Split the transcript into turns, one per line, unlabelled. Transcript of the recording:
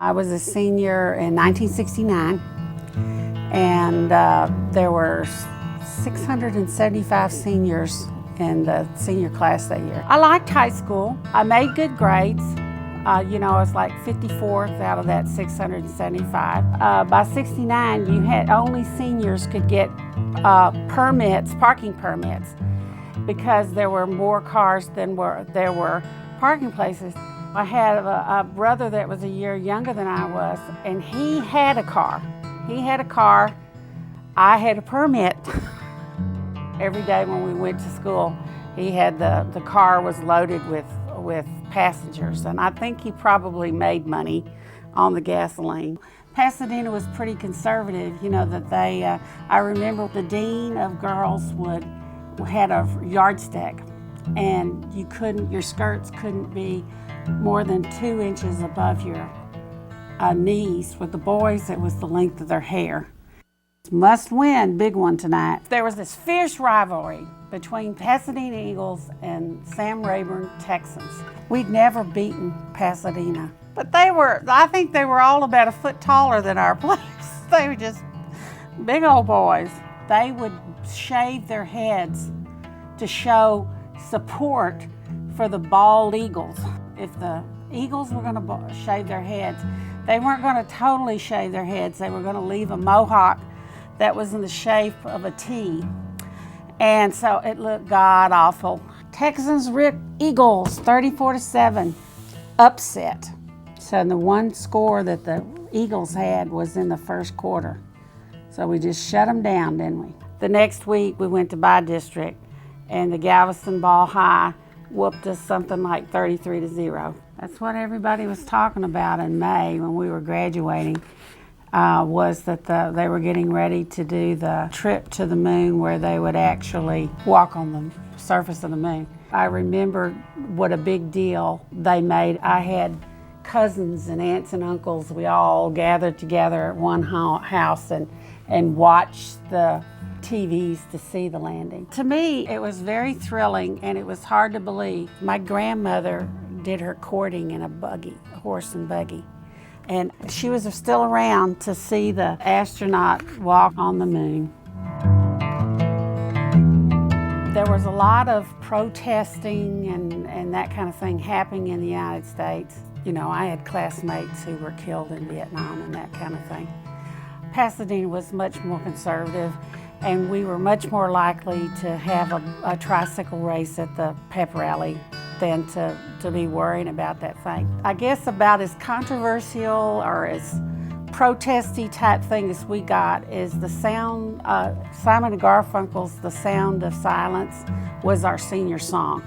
I was a senior in 1969, and there were 675 seniors in the senior class that year. I liked high school. I made good grades. I was like 54th out of that 675. By 69, you had only seniors could get parking permits, because there were more cars than there were parking places. I had a brother that was a year younger than I was, and he had a car. I had a permit. Every day when we went to school, he had the car was loaded with passengers, and I think he probably made money on the gasoline. Pasadena was pretty conservative, that they, I remember the dean of girls had a yardstick, and your skirts couldn't be more than 2 inches above your knees. With the boys, it was the length of their hair. Must win, big one tonight. There was this fierce rivalry between Pasadena Eagles and Sam Rayburn Texans. We'd never beaten Pasadena, but I think they were all about a foot taller than our players. They were just big old boys. They would shave their heads to show support for the bald Eagles. If the Eagles were going to shave their heads, they weren't going to totally shave their heads. They were going to leave a mohawk that was in the shape of a T. And so it looked god-awful. Texans ripped Eagles 34-7, upset. So the one score that the Eagles had was in the first quarter. So we just shut them down, didn't we? The next week we went to by-district, and the Galveston Ball High whooped us something like 33-0. That's what everybody was talking about in May when we were graduating, was that they were getting ready to do the trip to the moon, where they would actually walk on the surface of the moon. I remember what a big deal they made. I had cousins and aunts and uncles. We all gathered together at one house and watched the TVs to see the landing. To me, it was very thrilling, and it was hard to believe. My grandmother did her courting in a horse and buggy, and she was still around to see the astronaut walk on the moon. There was a lot of protesting and that kind of thing happening in the United States. I had classmates who were killed in Vietnam and that kind of thing. Pasadena was much more conservative, and we were much more likely to have a tricycle race at the pep rally than to be worrying about that thing. I guess about as controversial or as protesty type thing as we got is the sound, Simon and Garfunkel's "The Sound of Silence" was our senior song.